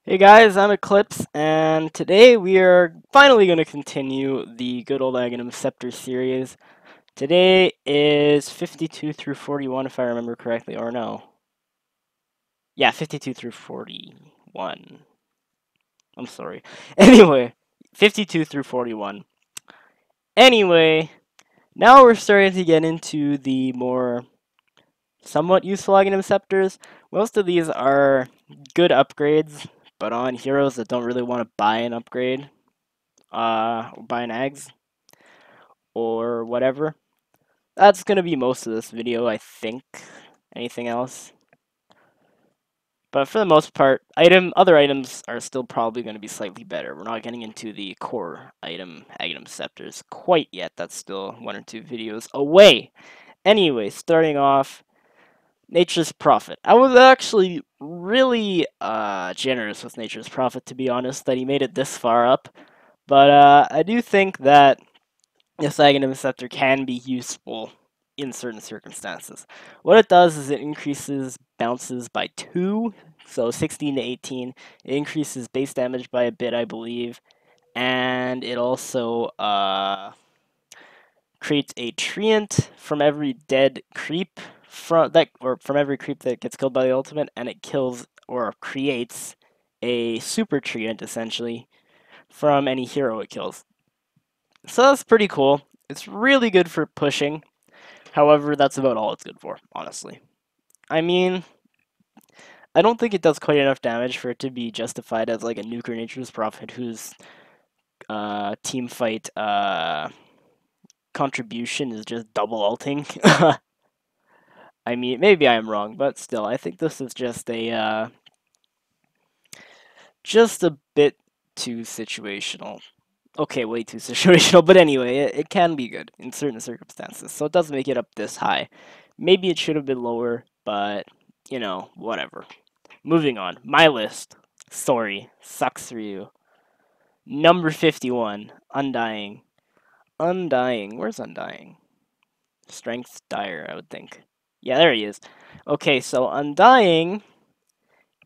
Hey guys, I'm Eclipse, and today we are finally going to continue the good old Aghanims Scepter series. Today is 52 through 41, if I remember correctly, or no. Yeah, 52 through 41. I'm sorry. Anyway, 52 through 41. Anyway, now we're starting to get into the more somewhat useful Aghanim Scepters. Most of these are good upgrades, but on heroes that don't really want to buy an upgrade. Buy an Ags or whatever. That's gonna be most of this video, I think. Anything else? But for the most part, other items are still probably going to be slightly better. We're not getting into the core Aghanim Scepters quite yet. That's still 1 or 2 videos away. Anyway, starting off, Nature's Prophet. I was actually really generous with Nature's Prophet, to be honest, that he made it this far up. But I do think that this Aghanim Scepter can be useful in certain circumstances. What it does is it increases bounces by 2, so 16 to 18. It increases base damage by a bit, I believe, and it also creates a treant from every dead creep from every creep that gets killed by the ultimate, and it kills or creates a super treant essentially from any hero it kills. So that's pretty cool. It's really good for pushing. However, that's about all it's good for, honestly. I mean, I don't think it does quite enough damage for it to be justified as like a nuke or Nature's Prophet whose team fight contribution is just double ulting. I mean, maybe I'm wrong, but still, I think this is just a bit too situational. Okay, way too situational, but anyway, it can be good in certain circumstances, so it does make it up this high. Maybe it should have been lower, but, you know, whatever. Moving on, my list. Sorry, sucks for you. Number 51, Undying. Undying, where's Undying? Strength Dire, I would think. Yeah, there he is. Okay, so Undying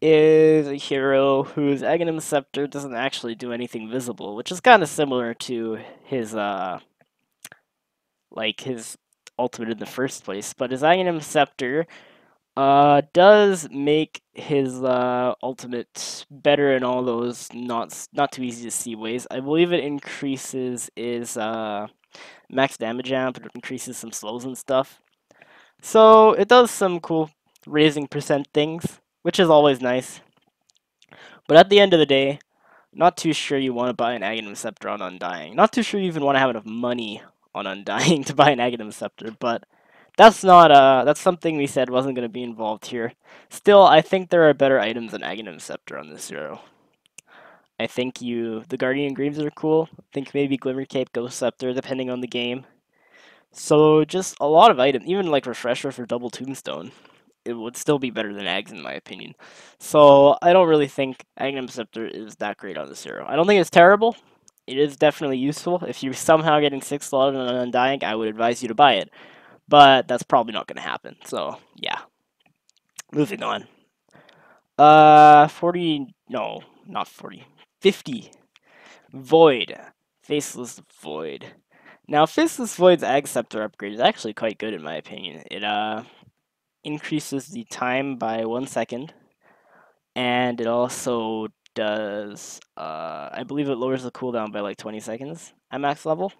is a hero whose Aghanim Scepter doesn't actually do anything visible, which is kind of similar to his his ultimate in the first place. But his Aghanim Scepter does make his ultimate better in all those not too easy to see ways. I believe it increases his max damage amp. It increases some slows and stuff. So it does some cool raising percent things, which is always nice. But at the end of the day, not too sure you want to buy an Aghanim Scepter on Undying. Not too sure you even want to have enough money on Undying to buy an Aghanim Scepter, but that's not that's something we said wasn't going to be involved here. Still, I think there are better items than Aghanim Scepter on this hero. I think the Guardian Greaves are cool. I think maybe Glimmer Cape, Ghost Scepter, depending on the game. So just a lot of items, even like Refresher for Double Tombstone. It would still be better than Ags in my opinion. So I don't really think Aghanims Scepter is that great on this hero. I don't think it's terrible. It is definitely useful. If you're somehow getting 6 slotted on Undying, I would advise you to buy it. But that's probably not going to happen. So yeah. Moving on. 40, no, not 40. 50. Void. Faceless Void. Now, Faceless Void's Ag Scepter upgrade is actually quite good in my opinion. It increases the time by 1 second, and it also does, I believe it lowers the cooldown by like 20 seconds at max level.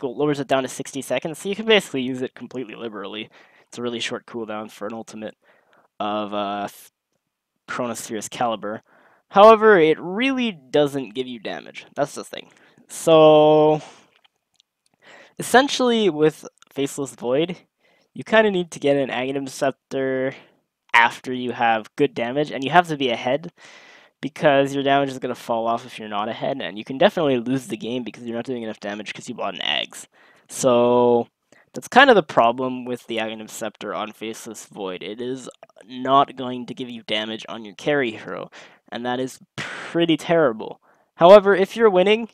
It lowers it down to 60 seconds, so you can basically use it completely liberally. It's a really short cooldown for an ultimate of Chronosphere's caliber. However, it really doesn't give you damage. That's the thing. So, essentially, with Faceless Void, you kind of need to get an Aghanim Scepter after you have good damage, and you have to be ahead because your damage is going to fall off if you're not ahead, and you can definitely lose the game because you're not doing enough damage because you bought an Ags. So that's kind of the problem with the Aghanim Scepter on Faceless Void. It is not going to give you damage on your carry hero, and that is pretty terrible. However, if you're winning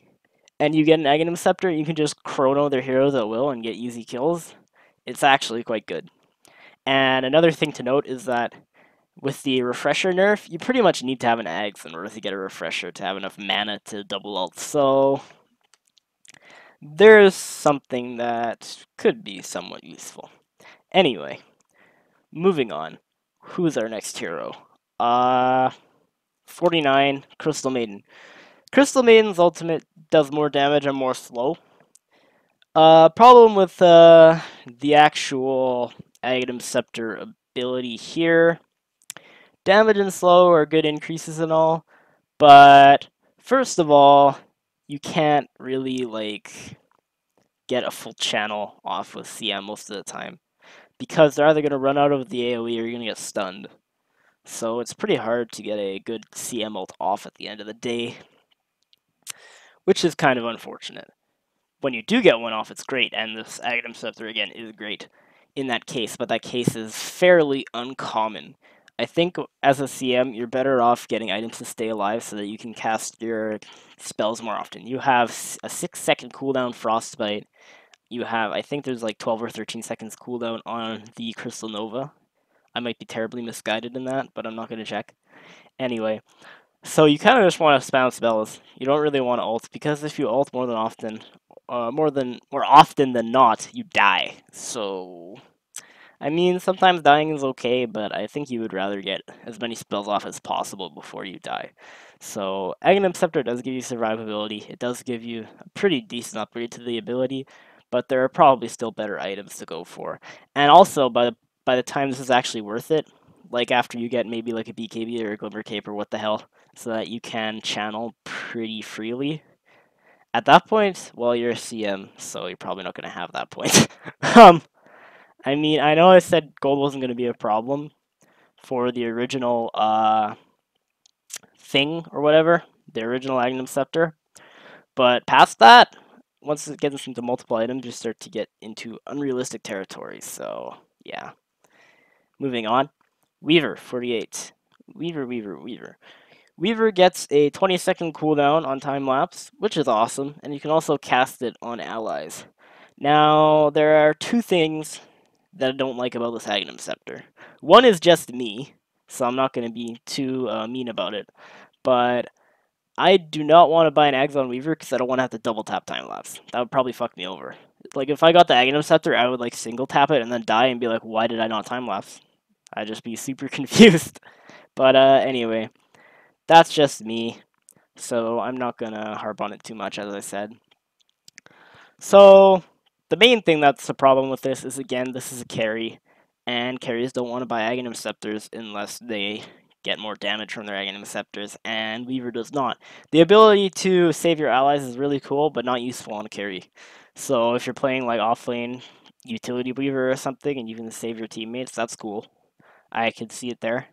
and you get an Aghanim Scepter, you can just chrono their heroes at will and get easy kills. It's actually quite good. And another thing to note is that with the refresher nerf, you pretty much need to have an Aghs in order to get a refresher to have enough mana to double ult. So there's something that could be somewhat useful. Anyway, moving on. Who's our next hero? 49, Crystal Maiden. Crystal Maiden's ultimate does more damage and more slow. Problem with the actual Aghanim Scepter ability here. Damage and slow are good increases and all, but first of all, you can't really like get a full channel off with CM most of the time because they're either going to run out of the AoE or you're going to get stunned. So it's pretty hard to get a good CM ult off at the end of the day, which is kind of unfortunate. When you do get one off, it's great, and this Aghanim Scepter, again, is great in that case, but that case is fairly uncommon. I think as a CM, you're better off getting items to stay alive so that you can cast your spells more often. You have a 6-second cooldown Frostbite. You have, I think there's like 12 or 13 seconds cooldown on the Crystal Nova. I might be terribly misguided in that, but I'm not going to check. Anyway, so you kind of just want to spam spells. You don't really want to ult, because if you ult more often than not, you die. So, I mean, sometimes dying is okay, but I think you would rather get as many spells off as possible before you die. So, Aghanims Scepter does give you survivability. It does give you a pretty decent upgrade to the ability, but there are probably still better items to go for. And also, by the time this is actually worth it, like after you get maybe like a BKB or a Glimmer Cape or what the hell, so that you can channel pretty freely. At that point, well, you're a CM, so you're probably not going to have that point. I mean, I know I said gold wasn't going to be a problem for the original thing or whatever, the original Aghanims Scepter, but past that, once it gets into multiple items, you start to get into unrealistic territory. So yeah. Moving on, Weaver 48. Weaver. Weaver gets a 20-second cooldown on time lapse, which is awesome, and you can also cast it on allies. Now, there are two things that I don't like about this Aghanim Scepter. One is just me, so I'm not going to be too mean about it, but I do not want to buy an Aghs on Weaver because I don't want to have to double tap time lapse. That would probably fuck me over. Like, if I got the Aghanim Scepter, I would like single tap it and then die and be like, why did I not time lapse? I'd just be super confused. But anyway, that's just me, so I'm not gonna harp on it too much, as I said. So the main thing that's the problem with this is, again, this is a carry, and carries don't want to buy Aghanim Scepters unless they get more damage from their Aghanim Scepters, and Weaver does not. The ability to save your allies is really cool, but not useful on a carry. So if you're playing like offlane utility Weaver or something, and you can save your teammates, that's cool. I could see it there.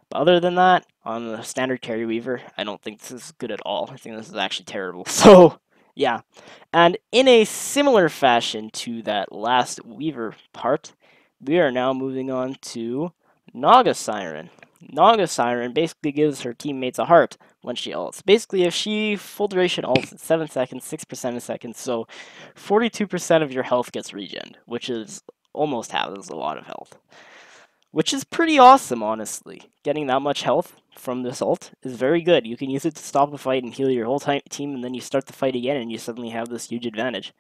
But other than that, on the standard carry Weaver, I don't think this is good at all. I think this is actually terrible. So, yeah. And in a similar fashion to that last Weaver part, we are now moving on to Naga Siren. Naga Siren basically gives her teammates a heart when she ults. Basically, if she full duration ults, it's 7 seconds, 6% a second, so 42% of your health gets regened, which is almost half. That's a lot of health. Which is pretty awesome, honestly. Getting that much health from this ult is very good. You can use it to stop a fight and heal your whole team, and then you start the fight again, and you suddenly have this huge advantage.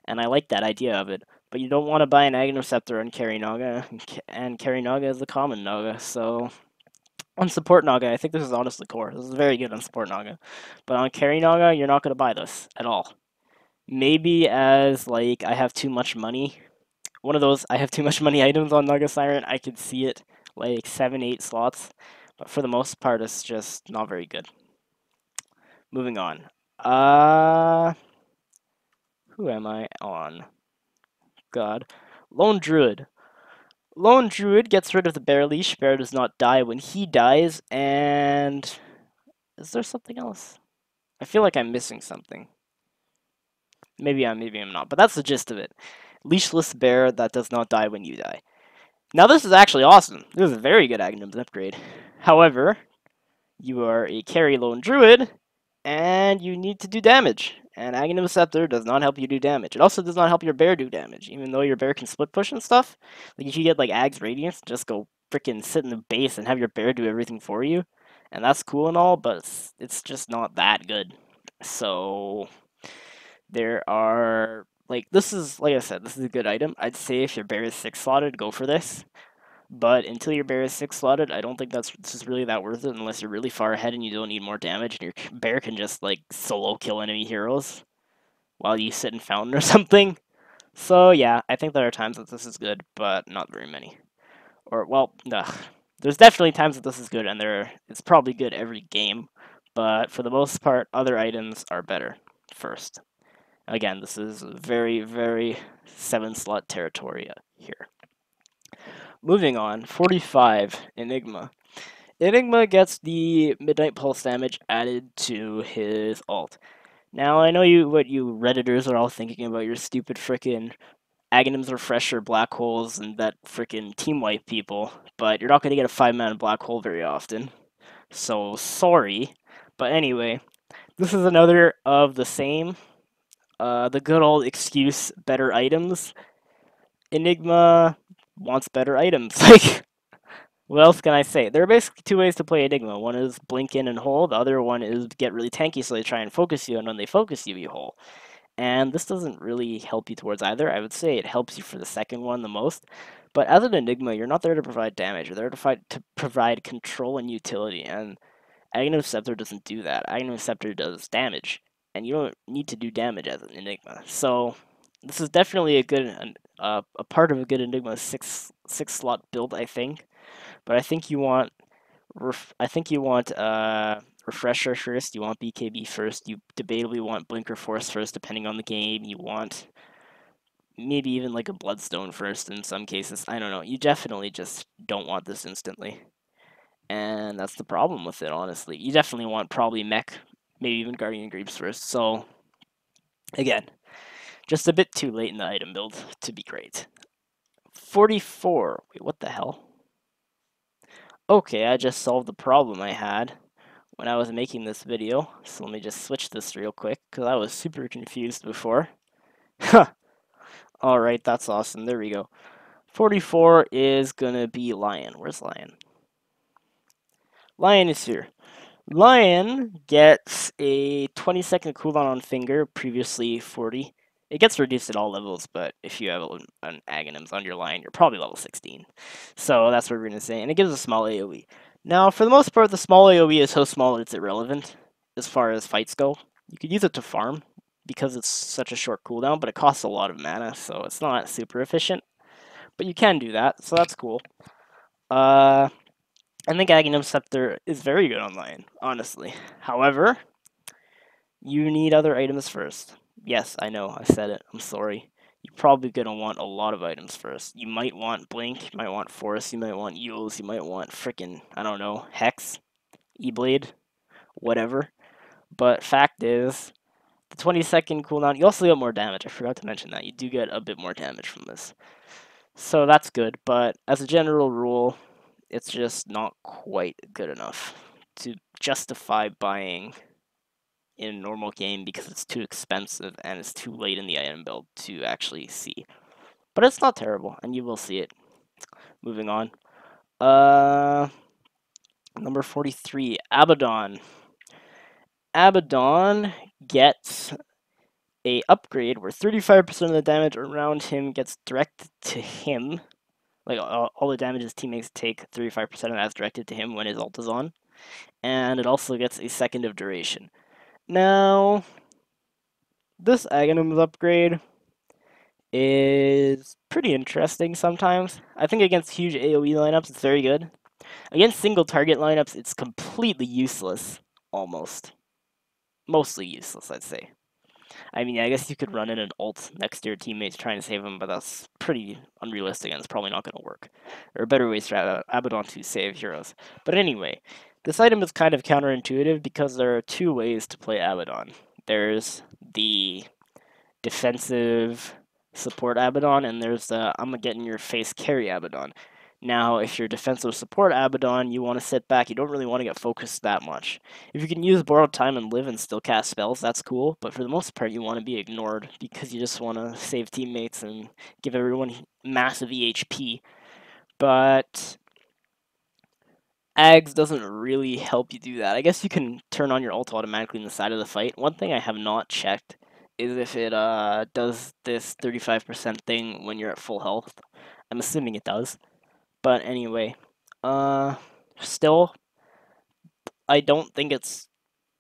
And I like that idea of it. But you don't want to buy an Aghanim Scepter and carry Naga, and carry Naga is the common Naga, so... On support Naga, I think this is honestly core. This is very good on support Naga. But on carry Naga, you're not going to buy this at all. Maybe as, like, I have too much money. One of those I have too much money items on Naga Siren, I could see it like 7-8 slots, but for the most part it's just not very good. Moving on. Who am I on? God. Lone Druid. Lone Druid gets rid of the Bear Leash. Bear does not die when he dies, and... Is there something else? I feel like I'm missing something. Maybe I'm not, but that's the gist of it. Leashless bear that does not die when you die. Now this is actually awesome. This is a very good Aghanims upgrade. However, you are a carry lone druid, and you need to do damage. And Aghanims Scepter does not help you do damage. It also does not help your bear do damage, even though your bear can split push and stuff. Like if you get like Aghs Radiance, just go freaking sit in the base and have your bear do everything for you, and that's cool and all, but it's just not that good. So there are like this is like I said, this is a good item. I'd say if your bear is 6 slotted, go for this. But until your bear is 6 slotted, I don't think that's just really that worth it unless you're really far ahead and you don't need more damage and your bear can just like solo kill enemy heroes while you sit in fountain or something. So yeah, I think there are times that this is good, but not very many. Or well, ugh. There's definitely times that this is good, and it's probably good every game. But for the most part, other items are better first. Again, this is very, very 7-slot territory here. Moving on, 45, Enigma. Enigma gets the Midnight Pulse damage added to his ult. Now, I know what you Redditors are all thinking about your stupid frickin' Aghanims Refresher black holes and that frickin' team wipe people, but you're not going to get a 5-mana black hole very often. So, sorry. But anyway, this is another of the same. The good old excuse, better items. Enigma wants better items. Like, what else can I say? There are basically two ways to play Enigma. One is blink in and hold. The other one is get really tanky so they try and focus you, and when they focus you, you hole. And this doesn't really help you towards either. I would say it helps you for the second one the most. But as an Enigma, you're not there to provide damage. You're there to provide control and utility. And Aghanims Scepter doesn't do that. Aghanims Scepter does damage. And you don't need to do damage as an Enigma. So this is definitely a part of a good Enigma six slot build, I think. But I think you want Refresher first. You want BKB first. You debatably want Blinker Force first, depending on the game. You want maybe even like a Bloodstone first in some cases. I don't know. You definitely just don't want this instantly, and that's the problem with it. Honestly, you definitely want probably Mech, maybe even Guardian Greaves first. So again, just a bit too late in the item build to be great. 44. Wait, what the hell? Okay, I just solved the problem I had when I was making this video. So let me just switch this real quick, because I was super confused before. Huh. Alright, that's awesome. There we go. 44 is gonna be Lion. Where's Lion? Lion is here. Lion gets a 20-second cooldown on Finger, previously 40. It gets reduced at all levels, but if you have an Aghanims on your Lion, you're probably level 16. So that's what we're going to say. And it gives a small AoE. Now, for the most part, the small AoE is so small that it's irrelevant as far as fights go. You could use it to farm because it's such a short cooldown, but it costs a lot of mana, so it's not super efficient. But you can do that, so that's cool. I think Aghanims Scepter is very good on Lion, honestly. However, you need other items first. Yes, I know, I said it. I'm sorry. You're probably going to want a lot of items first. You might want Blink, you might want Force, you might want Eels, you might want frickin', I don't know, Hex, E-Blade, whatever. But fact is, the 20-second cooldown, you also get more damage. I forgot to mention that. You do get a bit more damage from this. So that's good, but as a general rule, it's just not quite good enough to justify buying in a normal game because it's too expensive and it's too late in the item build to actually see. But it's not terrible, and you will see it. Moving on. Number 43, Abaddon. Abaddon gets a upgrade where 35% of the damage around him gets directed to him. Like, all the damage his teammates take, 35% of that is directed to him when his ult is on. And it also gets a second of duration. Now, this Aghanims upgrade is pretty interesting sometimes. I think against huge AoE lineups, it's very good. Against single target lineups, it's completely useless, almost. Mostly useless, I'd say. I mean, I guess you could run in an ult next to your teammates trying to save them, but that's pretty unrealistic and it's probably not going to work. There are better ways for Abaddon to save heroes. But anyway, this item is kind of counterintuitive because there are two ways to play Abaddon. There's the defensive support Abaddon, and there's the I'm gonna get in your face carry Abaddon. Now, if you're defensive support Abaddon, you want to sit back. You don't really want to get focused that much. If you can use borrowed time and live and still cast spells, that's cool. But for the most part, you want to be ignored because you just want to save teammates and give everyone massive EHP. But Ags doesn't really help you do that. I guess you can turn on your ult automatically in the side of the fight. One thing I have not checked is if it does this 35% thing when you're at full health. I'm assuming it does. But anyway, still, I don't think it's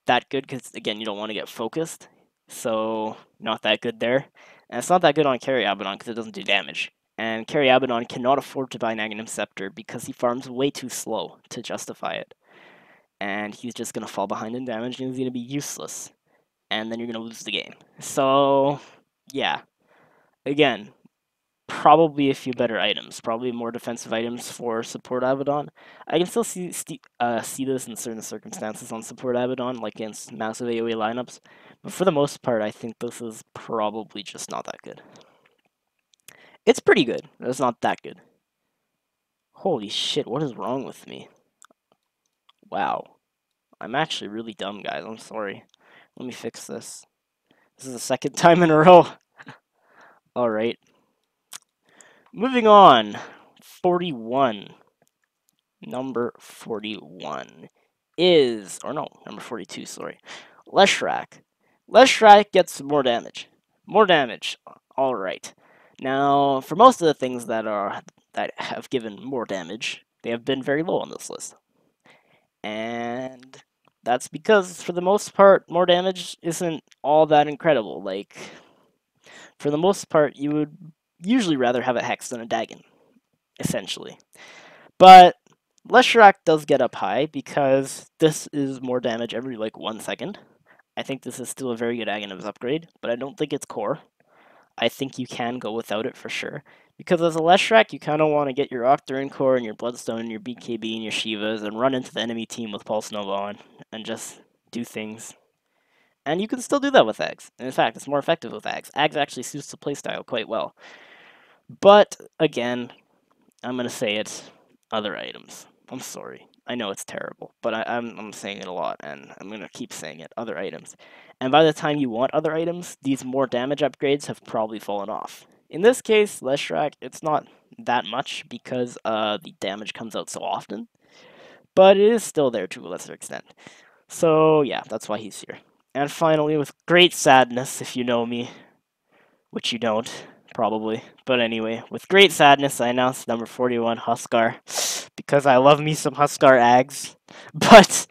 that good because, again, you don't want to get focused. So, not that good there. And it's not that good on carry Abaddon because it doesn't do damage. And carry Abaddon cannot afford to buy an Aghanim Scepter because he farms way too slow to justify it. And he's just going to fall behind in damage and he's going to be useless. And then you're going to lose the game. So, yeah. Again, probably a few better items. Probably more defensive items for support Abaddon. I can still see this in certain circumstances on support Abaddon, like against massive AoE lineups. But for the most part, I think this is probably just not that good. It's pretty good, but it's not that good. Holy shit, what is wrong with me? Wow. I'm actually really dumb, guys. I'm sorry. Let me fix this. This is the second time in a row. Alright. Moving on. 41. Number 41 is, or no, number 42, sorry. Leshrac. Leshrac gets more damage. More damage. Alright. Now, for most of the things that have given more damage, they have been very low on this list. And that's because, for the most part, more damage isn't all that incredible. Like, for the most part, you would usually rather have a Hex than a Dagon, essentially. But Leshrac does get up high because this is more damage every, like, 1 second. I think this is still a very good Aghanims upgrade, but I don't think it's core. I think you can go without it for sure. Because as a Leshrac, you kind of want to get your Octarine Core and your Bloodstone and your BKB and your Shivas and run into the enemy team with Pulse Nova on and just do things. And you can still do that with Ags. In fact, it's more effective with Ags. Ags actually suits the playstyle quite well. But, again, I'm going to say it, other items. I'm sorry. I know it's terrible, but I'm saying it a lot, and I'm going to keep saying it, other items. And by the time you want other items, these more damage upgrades have probably fallen off. In this case, Leshrac, it's not that much because the damage comes out so often, but it is still there to a lesser extent. So yeah, that's why he's here. And finally, with great sadness, if you know me, which you don't, probably. But anyway, with great sadness, I announced number 41, Huskar, because I love me some Huskar Ags. But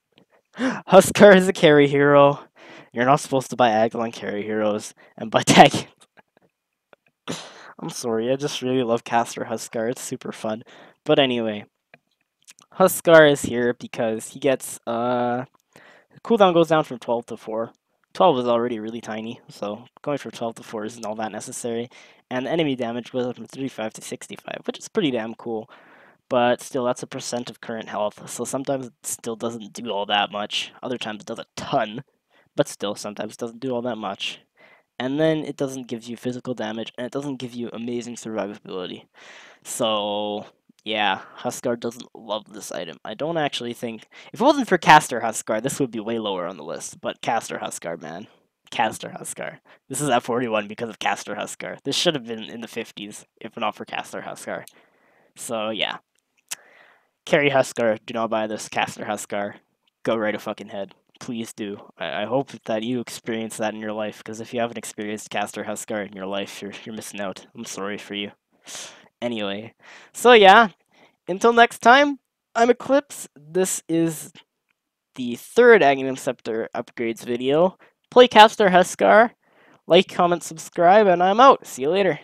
Huskar is a carry hero. You're not supposed to buy Ags on carry heroes and buy tag. I'm sorry, I just really love caster Huskar. It's super fun. But anyway, Huskar is here because he gets cooldown goes down from 12 to 4. 12 is already really tiny, so going from 12 to 4 isn't all that necessary. And the enemy damage goes up from 35 to 65, which is pretty damn cool. But still, that's a percent of current health, so sometimes it still doesn't do all that much. Other times it does a ton, but still, sometimes it doesn't do all that much. And then it doesn't give you physical damage, and it doesn't give you amazing survivability. So, yeah, Huskar doesn't love this item. I don't actually think... If it wasn't for Caster Huskar, this would be way lower on the list. But Caster Huskar, man. Caster Huskar. This is at 41 because of Caster Huskar. This should have been in the 50s, if not for Caster Huskar. So, yeah. Carry Huskar. Do not buy this Caster Huskar. Go right a fucking head. Please do. I hope that you experience that in your life, because if you haven't experienced Caster Huskar in your life, you're missing out. I'm sorry for you. Anyway, so yeah, until next time, I'm Eclipse. This is the third Aghanim Scepter upgrades video. Play Caster Huskar, like, comment, subscribe, and I'm out. See you later.